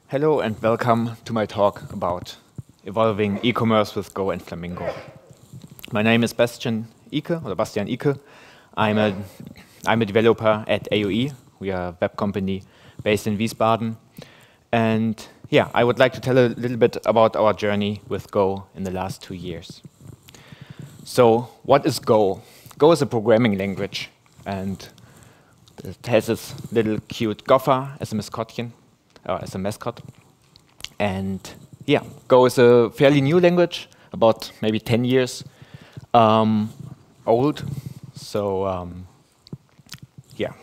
Hello and welcome to my talk about evolving e-commerce with Go and Flamingo. My name is Bastian Ike, or Bastian Ike. I'm a developer at AOE. We are a web company based in Wiesbaden. And yeah, I would like to tell a little bit about our journey with Go in the last 2 years. So what is Go? Go is a programming language, and it has this little cute gopher as a mascot. And yeah, Go is a fairly new language, about maybe 10 years old. So yeah,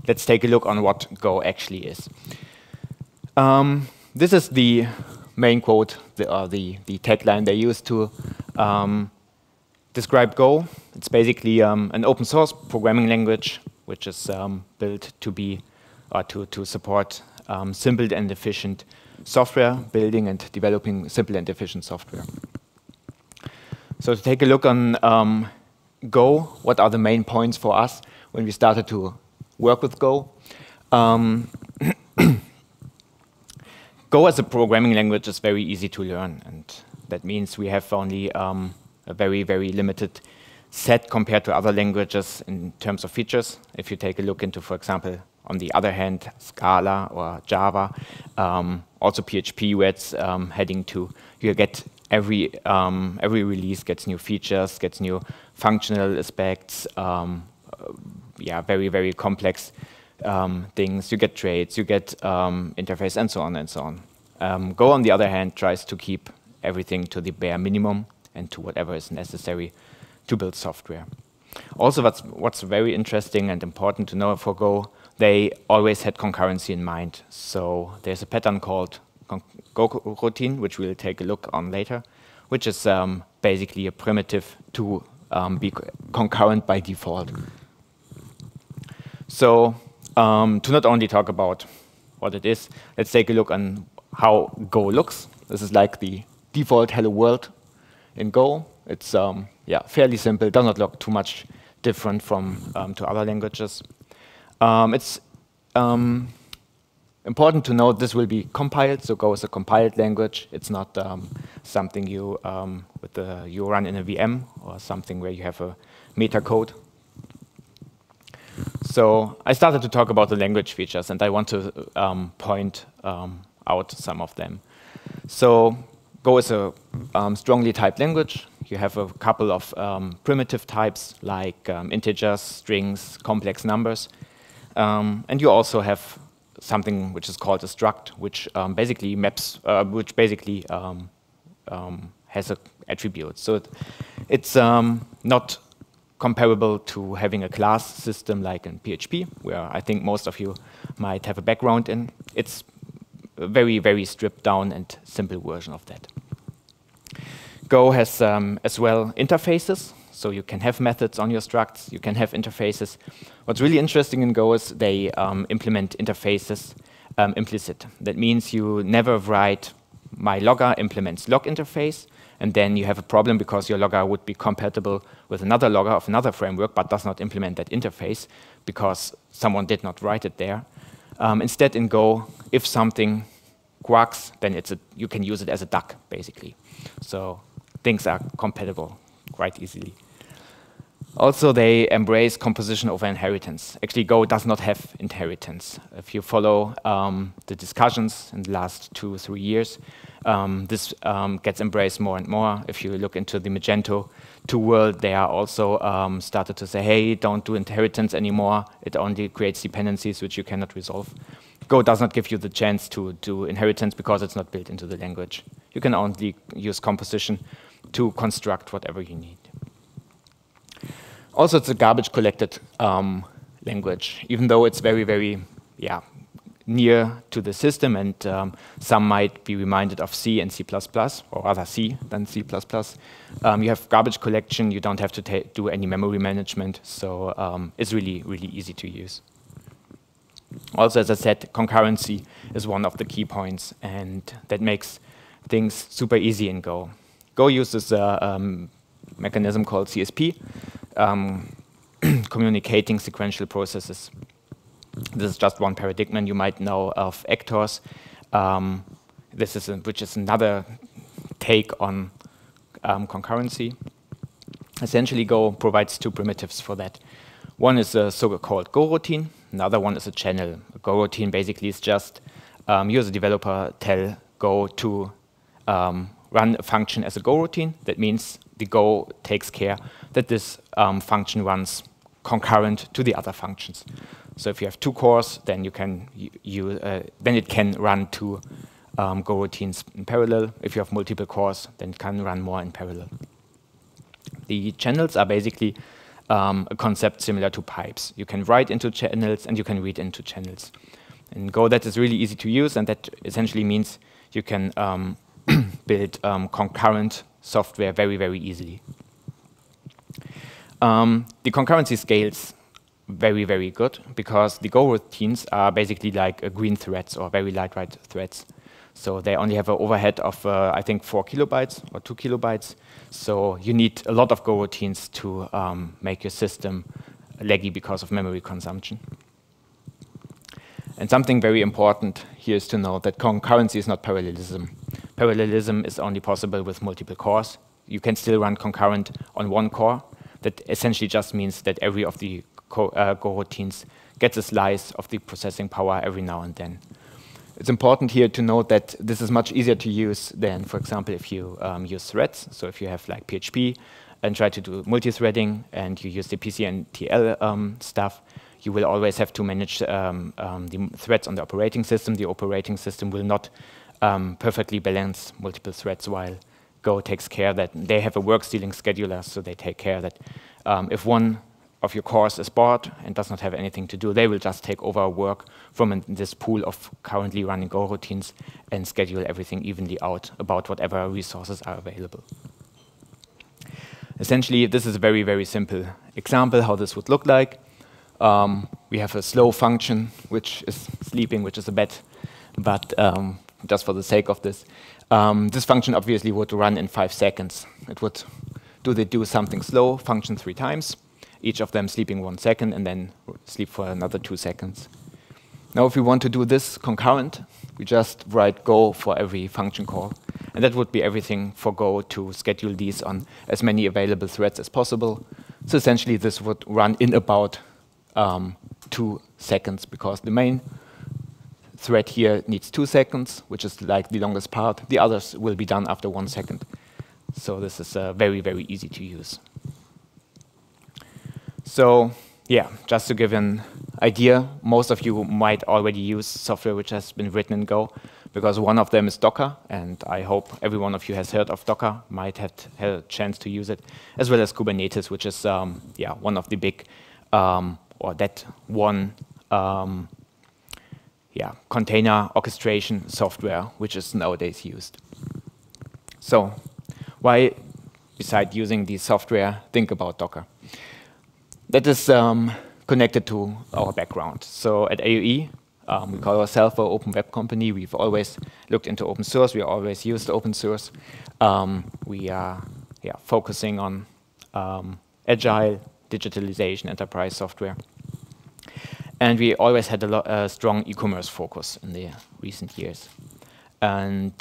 let's take a look on what Go actually is. This is the main quote, the tagline they use to describe Go. It's basically an open source programming language which is built to support simple and efficient software building and developing simple and efficient software. So to take a look on Go, what are the main points for us when we started to work with Go? Go as a programming language is very easy to learn, and that means we have only a very, very limited set compared to other languages in terms of features. If you take a look into, for example, on the other hand, Scala or Java, also PHP, where it's heading to, you get every release gets new features, gets new functional aspects, yeah, very, very complex things. You get traits, you get interface, and so on and so on. Go, on the other hand, tries to keep everything to the bare minimum and to whatever is necessary to build software. Also, what's very interesting and important to know for Go, they always had concurrency in mind. So there's a pattern called Go routine, which we'll take a look on later, which is basically a primitive to be concurrent by default. So to not only talk about what it is, let's take a look on how Go looks. This is like the default hello world in Go. It's yeah, fairly simple, does not look too much different from to other languages. It's important to note this will be compiled, so Go is a compiled language. It's not something you you run in a VM or something where you have a meta code. So I started to talk about the language features, and I want to point out some of them. So Go is a strongly typed language. You have a couple of primitive types like integers, strings, complex numbers. And you also have something which is called a struct, which basically maps, has an attribute. So it's not comparable to having a class system like in PHP, where I think most of you might have a background in. It's a very, very stripped down and simple version of that. Go has as well interfaces, so you can have methods on your structs, you can have interfaces. What's really interesting in Go is they implement interfaces implicit. That means you never write my logger implements log interface, and then you have a problem because your logger would be compatible with another logger of another framework, but does not implement that interface because someone did not write it there. Instead, in Go, if something quirks, then you can use it as a duck, basically. So things are compatible quite easily. Also, they embrace composition over inheritance. Actually, Go does not have inheritance. If you follow the discussions in the last 2 or 3 years, this gets embraced more and more. If you look into the Magento 2 world, they are also started to say, hey, don't do inheritance anymore. It only creates dependencies which you cannot resolve. Go does not give you the chance to do inheritance because it's not built into the language. You can only use composition to construct whatever you need. Also, it's a garbage collected language, even though it's very, very near to the system, and some might be reminded of C and C++, or rather C than C++. You have garbage collection, you don't have to do any memory management, so it's really, really easy to use. Also, as I said, concurrency is one of the key points, and that makes things super easy in Go. Go uses a mechanism called CSP, communicating sequential processes. This is just one paradigm, and you might know of actors. Which is another take on concurrency. Essentially, Go provides two primitives for that. One is a so-called Go routine. Another one is a channel. A Go routine basically is just you as a developer tell Go to run a function as a Go routine. That means the Go takes care that this function runs concurrent to the other functions. So if you have two cores, then then it can run two Go routines in parallel. If you have multiple cores, then it can run more in parallel. The channels are basically a concept similar to pipes. You can write into channels and you can read into channels. In Go, that is really easy to use, and that essentially means you can build concurrent software very, very easily. The concurrency scales very, very good because the Go routines are basically like green threads or very light write threads. So they only have an overhead of, I think, 4 kilobytes or 2 kilobytes. So you need a lot of Go routines to make your system laggy because of memory consumption. And something very important here is to know that concurrency is not parallelism. Parallelism is only possible with multiple cores. You can still run concurrent on one core. That essentially just means that every of the Go routines gets a slice of the processing power every now and then. It's important here to note that this is much easier to use than, for example, if you use threads. So if you have like PHP and try to do multi-threading and you use the PCNTL stuff, you will always have to manage the threads on the operating system. The operating system will not perfectly balance multiple threads, while Go takes care that they have a work-stealing scheduler, so they take care that if one of your cores is bored and does not have anything to do, they will just take over work from this pool of currently running Go routines and schedule everything evenly out about whatever resources are available. Essentially, this is a very, very simple example how this would look like. We have a slow function, which is sleeping, which is a bet, but just for the sake of this, this function obviously would run in 5 seconds. It would do something slow, function 3 times, each of them sleeping 1 second, and then sleep for another 2 seconds. Now, if we want to do this concurrent, we just write Go for every function call. And that would be everything for Go to schedule these on as many available threads as possible. So essentially, this would run in about 2 seconds, because the main thread here needs 2 seconds, which is like the longest part. The others will be done after 1 second. So this is very, very easy to use. So yeah, just to give an idea, most of you might already use software which has been written in Go, because one of them is Docker, and I hope every one of you has heard of Docker, might have had a chance to use it, as well as Kubernetes, which is one of the big, container orchestration software, which is nowadays used. So why, besides using the software, think about Docker? That is connected to our background. So at AUE, we call ourselves an open web company. We've always looked into open source. We always used open source. We are focusing on agile, digitalization, enterprise software. And we always had a strong e-commerce focus in the recent years. And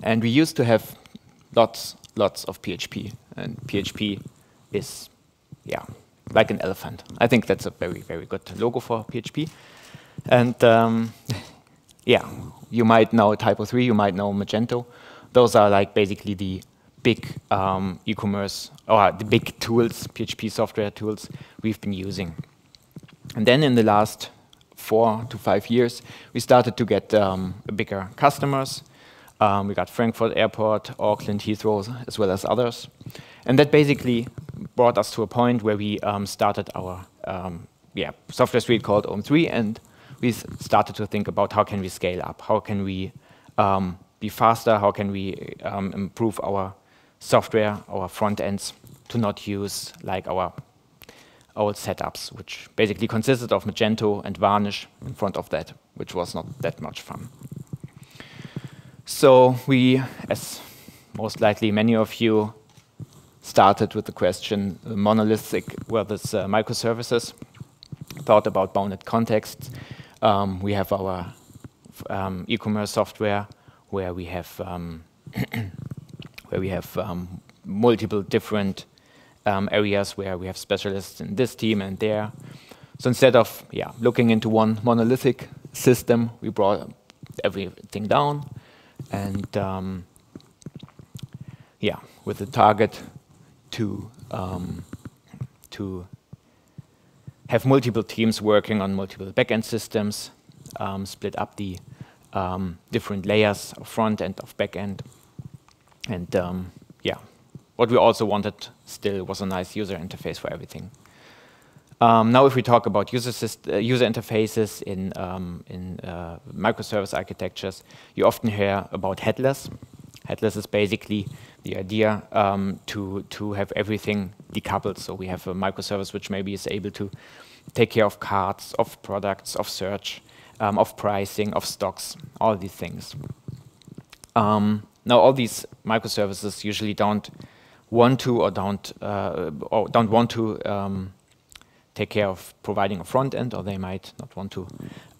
And we used to have lots of PHP. And PHP is, like an elephant. I think that's a very, very good logo for PHP. And you might know Typo 3, you might know Magento. Those are like basically the big e-commerce, or the big tools, PHP software tools we've been using. And then in the last 4 to 5 years, we started to get bigger customers. We got Frankfurt Airport, Auckland, Heathrow, as well as others. And that basically brought us to a point where we started our software suite called OM3, and we started to think about how can we scale up, how can we be faster, how can we improve our software, our front ends, to not use like our old setups, which basically consisted of Magento and Varnish in front of that, which was not that much fun. So we, as most likely many of you, started with the question, monolithic versus microservices, thought about bounded contexts. We have our e-commerce software where we have multiple different areas where we have specialists in this team and there. So instead of looking into one monolithic system, we brought everything down, and with the target to have multiple teams working on multiple backend systems, split up the different layers of front end, of backend, and what we also wanted still was a nice user interface for everything. Now, if we talk about user interfaces in microservice architectures, you often hear about headless. Headless is basically the idea to have everything decoupled. So we have a microservice which maybe is able to take care of cards, of products, of search, of pricing, of stocks, all these things. Now, all these microservices usually don't want to or don't want to take care of providing a front end, or they might not want to,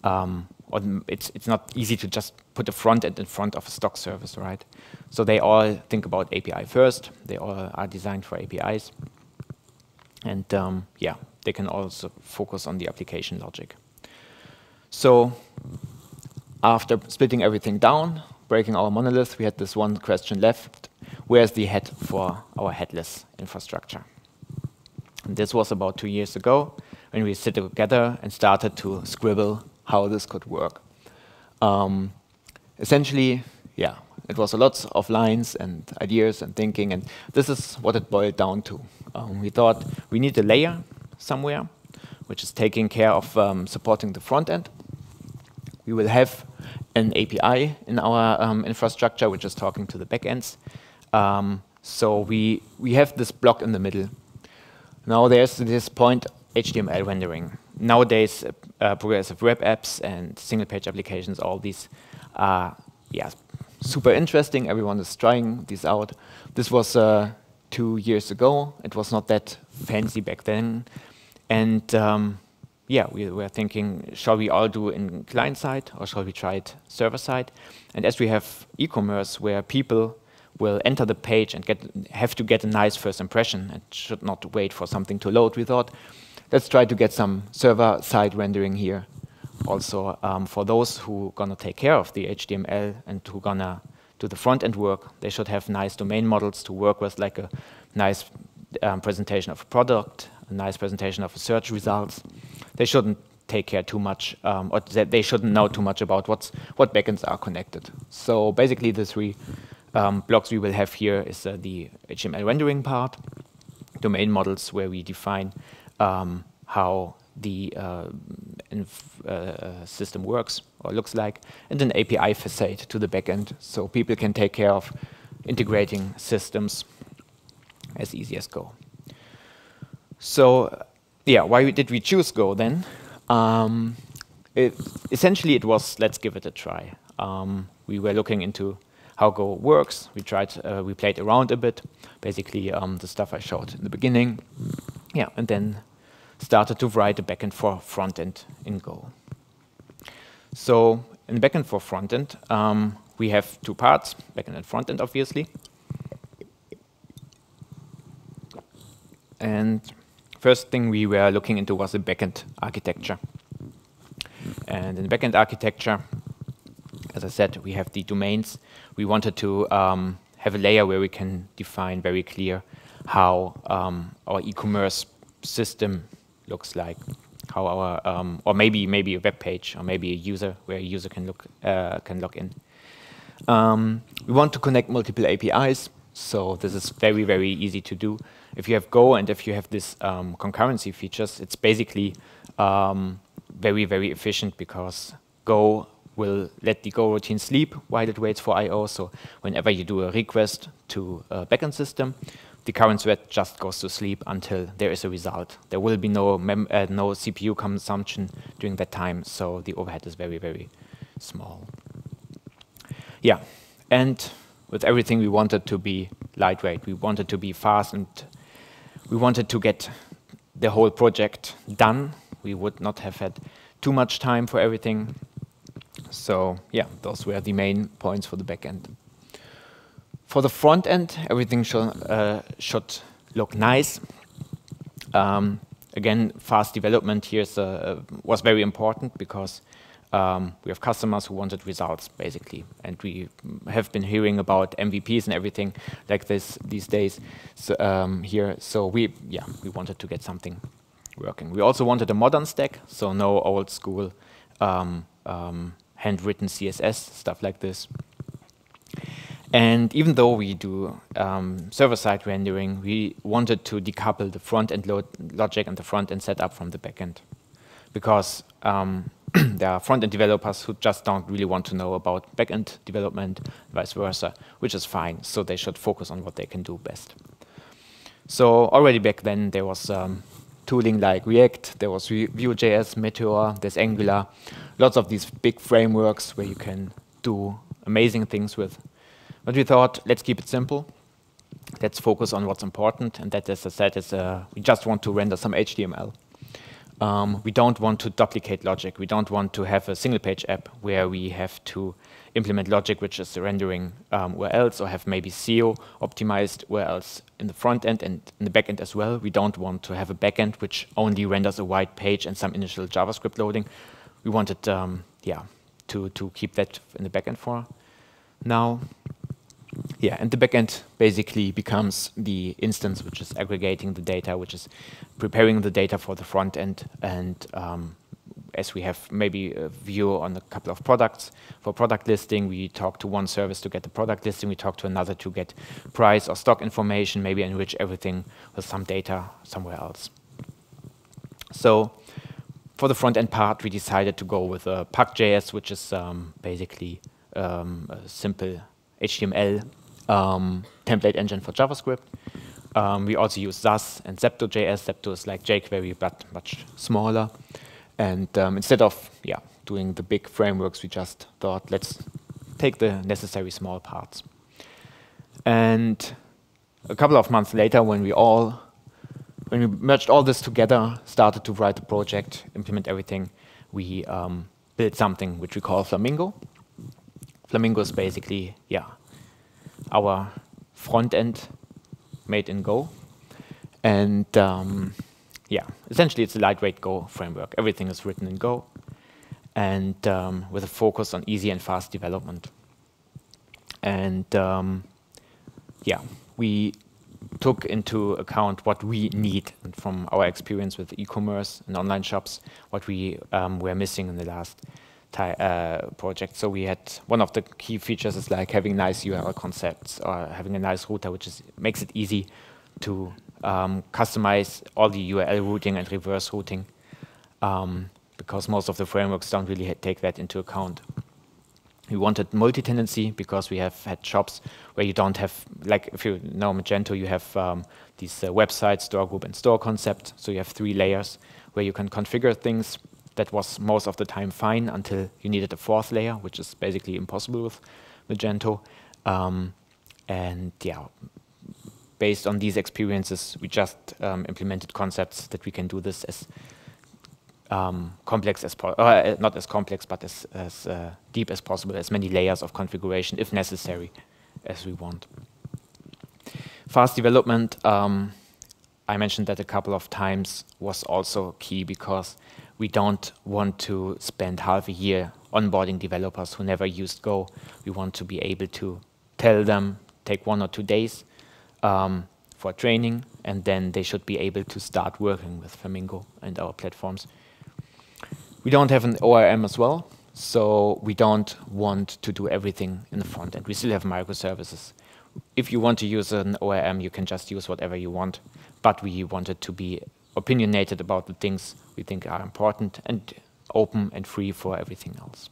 or it's not easy to just put a front end in front of a stock service, right? So they all think about API first. They all are designed for APIs, and they can also focus on the application logic. So after splitting everything down, breaking our monolith, we had this one question left: where's the head for our headless infrastructure? And this was about 2 years ago when we sit together and started to scribble how this could work. Essentially, it was a lot of lines and ideas and thinking, and this is what it boiled down to. We thought we need a layer somewhere which is taking care of supporting the front end. We will have an API in our infrastructure which is talking to the backends. So we have this block in the middle. Now there's this point HTML rendering. Nowadays, progressive web apps and single-page applications, all these are super interesting. Everyone is trying these out. This was 2 years ago. It was not that fancy back then. And we were thinking, shall we all do in client-side or shall we try it server-side? And as we have e-commerce where people will enter the page and have to get a nice first impression and should not wait for something to load, we thought, let's try to get some server-side rendering here. Also, for those who gonna take care of the HTML and who gonna do the front-end work, they should have nice domain models to work with, like a nice presentation of a product, a nice presentation of search results. They shouldn't take care too much, or they shouldn't know too much about what backends are connected. So basically, the three blocks we will have here is the HTML rendering part, domain models where we define how the system works or looks like, and an API facade to the backend, so people can take care of integrating systems as easy as Go. So why did we choose Go then? Essentially it was, let's give it a try. We were looking into how Go works. We played around a bit, basically the stuff I showed in the beginning. And then started to write a backend for frontend in Go. So in backend for frontend, we have two parts, backend and frontend, obviously. And first thing we were looking into was the backend architecture. And in the backend architecture, as I said, we have the domains. We wanted to have a layer where we can define very clear how our e-commerce system looks like, how our or maybe a web page, or maybe a user where a user can log in. We want to connect multiple APIs, so this is very, very easy to do. If you have Go and if you have this concurrency features, it's basically very, very efficient, because Go will let the Go routine sleep while it waits for I/O. So whenever you do a request to a backend system, the current thread just goes to sleep until there is a result. There will be no CPU consumption during that time, so the overhead is very, very small. And with everything, we wanted to be lightweight. We wanted to be fast, and we wanted to get the whole project done. We would not have had too much time for everything. So yeah, those were the main points for the backend. For the front end, everything should look nice. Again, fast development here was very important because we have customers who wanted results, basically. And we have been hearing about MVPs and everything like this these days here. So we wanted to get something working. We also wanted a modern stack, so no old school handwritten CSS, stuff like this. And even though we do server-side rendering, we wanted to decouple the front-end logic and the front-end setup from the back-end. Because there are front-end developers who just don't really want to know about back-end development, vice versa, which is fine. So they should focus on what they can do best. So already back then, there was tooling like React, there was Vue.js, Meteor, there's Angular, lots of these big frameworks where you can do amazing things with. But we thought, let's keep it simple. Let's focus on what's important. And that, as I said, is we just want to render some HTML. We don't want to duplicate logic. We don't want to have a single-page app where we have to implement logic, which is rendering URLs, or have maybe SEO optimized URLs in the front end and in the back end as well. We don't want to have a back end which only renders a white page and some initial JavaScript loading. We wanted, to keep that in the back end for now. Yeah, and the backend basically becomes the instance which is aggregating the data, which is preparing the data for the front end. And as we have maybe a view on a couple of products, for product listing, we talk to one service to get the product listing, we talk to another to get price or stock information, maybe enrich everything with some data somewhere else. So for the front end part, we decided to go with Pack.js, which is basically a simple HTML template engine for JavaScript. We also use Sass and Zepto.js. Zepto is like jQuery, but much smaller. And instead of doing the big frameworks, we just thought, let's take the necessary small parts. And a couple of months later, when we merged all this together, started to write the project, implement everything, we built something which we call Flamingo. Flamingo is basically, our front end made in Go. And essentially it's a lightweight Go framework. Everything is written in Go and with a focus on easy and fast development. And we took into account what we need from our experience with e-commerce and online shops, what we were missing in the last project. So we had one of the key features is like having nice URL concepts or having a nice router, which makes it easy to customize all the URL routing and reverse routing, because most of the frameworks don't really take that into account. We wanted multi-tenancy because we have had shops where you don't have, like if you know Magento, you have these website, store group, and store concept. So you have 3 layers where you can configure things. That was most of the time fine until you needed a 4th layer, which is basically impossible with Magento. Based on these experiences, we just implemented concepts that we can do this as complex as not as complex, but as deep as possible, as many layers of configuration, if necessary, as we want. Fast development, I mentioned that a couple of times, was also key because we don't want to spend half a year onboarding developers who never used Go. We want to be able to tell them, take 1 or 2 days for training, and then they should be able to start working with Flamingo and our platforms. We don't have an ORM as well, so we don't want to do everything in the front end. We still have microservices. If you want to use an ORM, you can just use whatever you want, but we wanted to be opinionated about the things we think are important and open and free for everything else.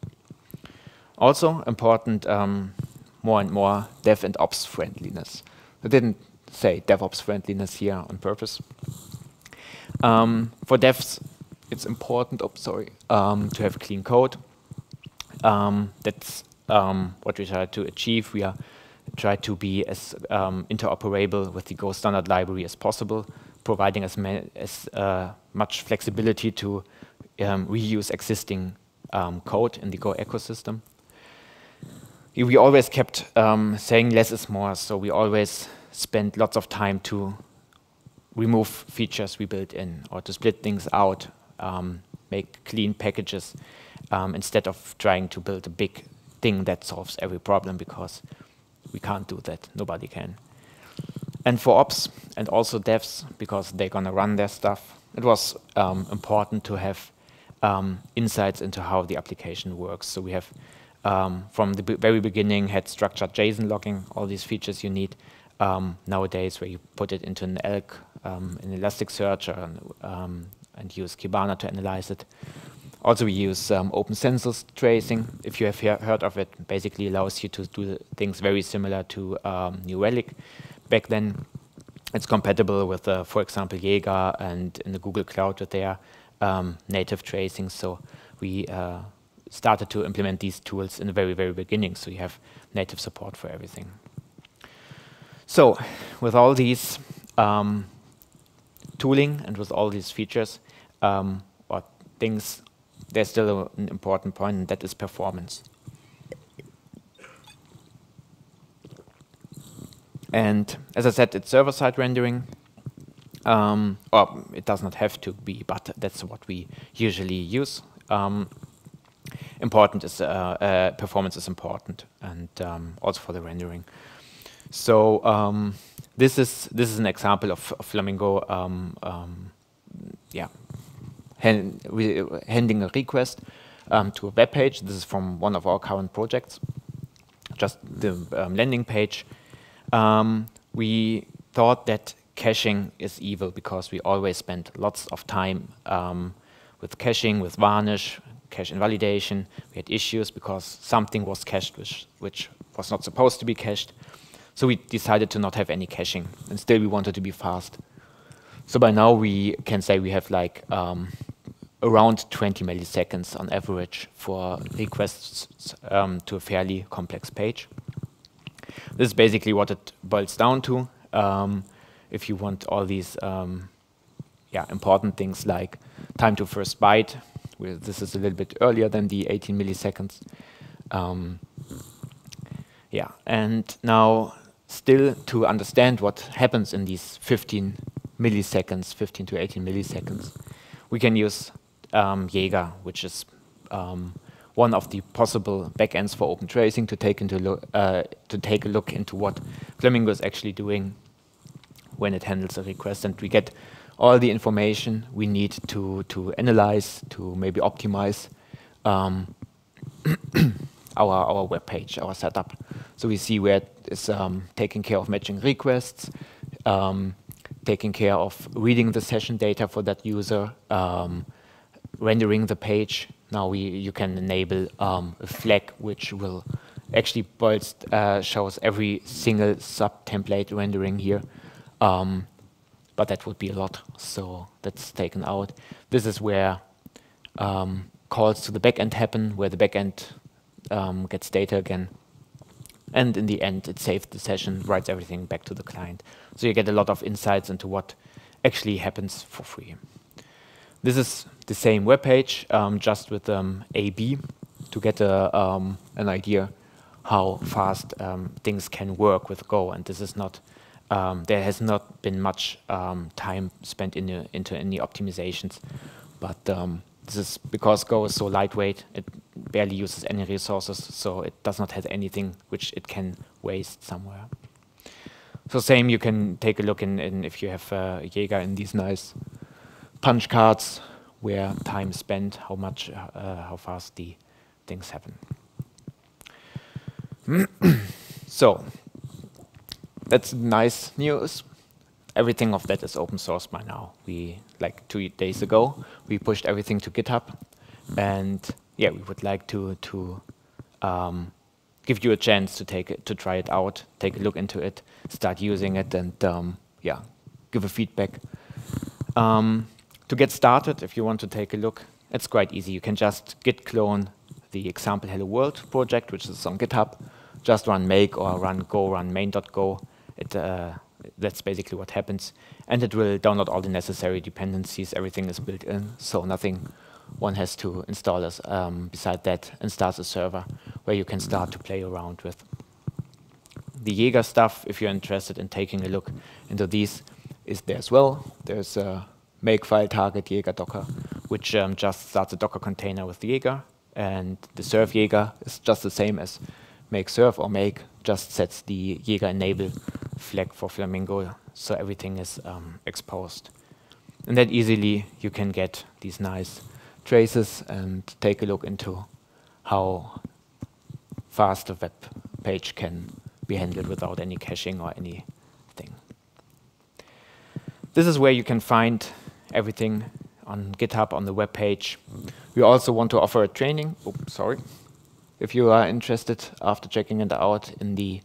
Also important, more and more dev and ops friendliness. I didn't say DevOps friendliness here on purpose. For devs, it's important, to have clean code. That's what we try to achieve. We try to be as interoperable with the Go standard library as possible, providing as much flexibility to reuse existing code in the Go ecosystem. We always kept saying less is more, so we always spent lots of time to remove features we built in or to split things out, make clean packages instead of trying to build a big thing that solves every problem, because we can't do that. Nobody can. And for ops and also devs, because they're going to run their stuff, it was important to have insights into how the application works. So we have, from the very beginning, had structured JSON logging, all these features you need nowadays, where you put it into an ELK, an Elasticsearch, and use Kibana to analyze it. Also, we use open census tracing. If you have heard of it, basically allows you to do things very similar to New Relic. Back then, it's compatible with, for example, Jaeger, and in the Google Cloud with their native tracing. So we started to implement these tools in the very, very beginning. So you have native support for everything. So with all these tooling and with all these features or things, there's still an important point, and that is performance. And as I said, it's server-side rendering. Or it does not have to be, but that's what we usually use. Important is performance is important, and also for the rendering. So this is an example of Flamingo. Handing a request to a web page. This is from one of our current projects, just the landing page. We thought that caching is evil because we always spent lots of time with caching, with varnish, cache invalidation. We had issues because something was cached which was not supposed to be cached. So we decided to not have any caching, and still we wanted to be fast. So by now we can say we have like around 20 milliseconds on average for requests to a fairly complex page. This is basically what it boils down to. If you want all these important things like time to first byte, this is a little bit earlier than the 18 milliseconds. And now still to understand what happens in these 15 to 18 milliseconds, we can use Jaeger, which is one of the possible backends for open tracing to take a look into what Flamingo is actually doing when it handles a request, and we get all the information we need to analyze, to maybe optimize our web page, our setup. So we see where it is taking care of matching requests, taking care of reading the session data for that user, rendering the page. Now you can enable a flag which will actually shows every single sub-template rendering here. But that would be a lot, so that's taken out. This is where calls to the backend happen, where the backend gets data again. And in the end, it saves the session, writes everything back to the client. So you get a lot of insights into what actually happens for free. This is the same web page, just with A/B to get an idea how fast things can work with Go. And this is not, there has not been much time spent into any optimizations. But this is because Go is so lightweight, it barely uses any resources, so it does not have anything which it can waste somewhere. So same, you can take a look in if you have Jaeger in these nice punch cards where time is spent, how fast the things happen. So that's nice news. Everything of that is open source by now. Like 2 days ago, we pushed everything to GitHub, and yeah, we would like to give you a chance to try it out, take a look into it, start using it, and give a feedback. To get started, if you want to take a look, it's quite easy. You can just git clone the example Hello World project, which is on GitHub. Just run make or run go, run main.go. That's basically what happens. And it will download all the necessary dependencies. Everything is built in, so nothing one has to install beside that, and starts a server where you can start to play around with. The Jaeger stuff, if you're interested in taking a look into these, is there as well. There's a makefile target Jaeger Docker, which just starts a Docker container with the Jaeger, and the serve Jaeger is just the same as make serve or make, just sets the Jaeger enable flag for Flamingo, so everything is exposed. And then easily you can get these nice traces and take a look into how fast a web page can be handled without any caching or anything. This is where you can find everything on GitHub on the web page. We also want to offer a training. Oops, sorry. If you are interested after checking it out in the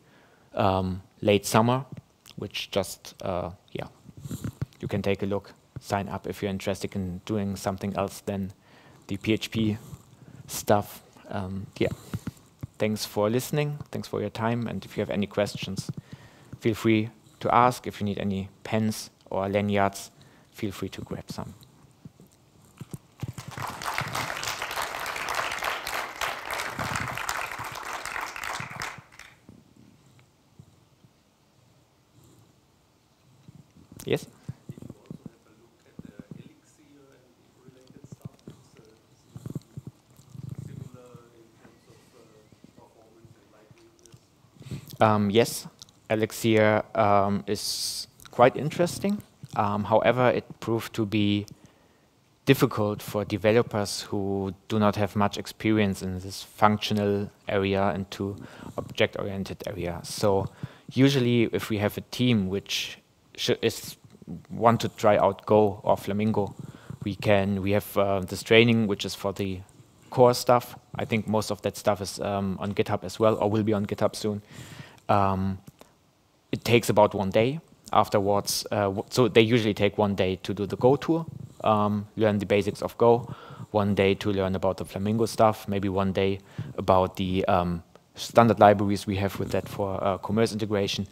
late summer, which just, yeah, you can take a look, sign up if you're interested in doing something else than the PHP stuff. Yeah. Thanks for listening. Thanks for your time. And if you have any questions, feel free to ask. If you need any pens or lanyards, feel free to grab some. Yes? Yes, Elixir is quite interesting. However, it proved to be difficult for developers who do not have much experience in this functional area and to object-oriented area. So usually if we have a team which want to try out Go or Flamingo, we have this training which is for the core stuff. I think most of that stuff is on GitHub as well, or will be on GitHub soon. It takes about 1 day. Afterwards, so they usually take 1 day to do the Go tour, learn the basics of Go, 1 day to learn about the Flamingo stuff, maybe 1 day about the standard libraries we have with that for commerce integration,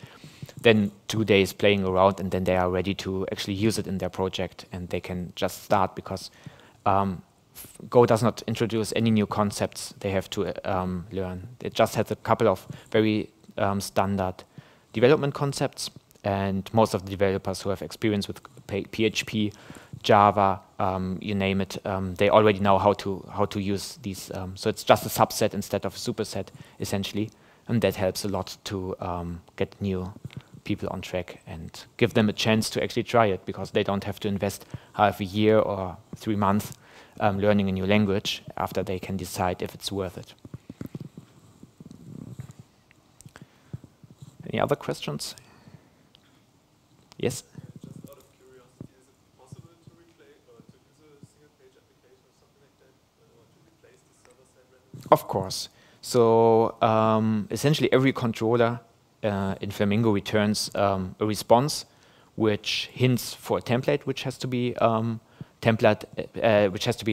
then 2 days playing around, and then they are ready to actually use it in their project, and they can just start, because Go does not introduce any new concepts they have to learn. It just has a couple of very standard development concepts, and most of the developers who have experience with PHP, Java, you name it, they already know how to use these. So it's just a subset instead of a superset, essentially, and that helps a lot to get new people on track and give them a chance to actually try it, because they don't have to invest half a year or 3 months learning a new language after they can decide if it's worth it. Any other questions? Yes? Just out of curiosity, is it possible to replace or to use a single-page application or something like that, or to replace the server-side rendering? Of course. So essentially, every controller in Flamingo returns a response which hints for a template, which has to be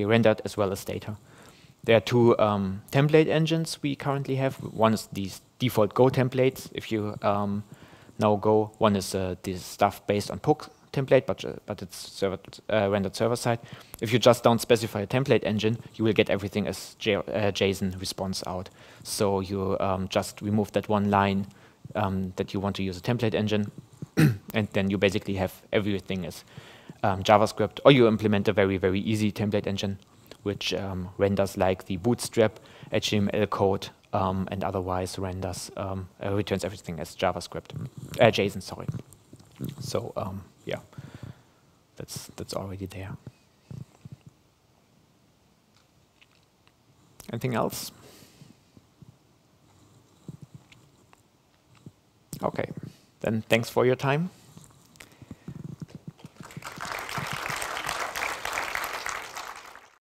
rendered as well as data. There are 2 template engines we currently have. One is these default Go templates. If you now Go, one is this stuff based on POC template, but it's rendered server-side. If you just don't specify a template engine, you will get everything as JSON response out. So you just remove that one line that you want to use a template engine, and then you basically have everything as JavaScript, or you implement a very, very easy template engine, which renders like the bootstrap HTML code, and otherwise returns everything as JavaScript, JSON, sorry. So yeah, that's already there. Anything else? Okay, then thanks for your time.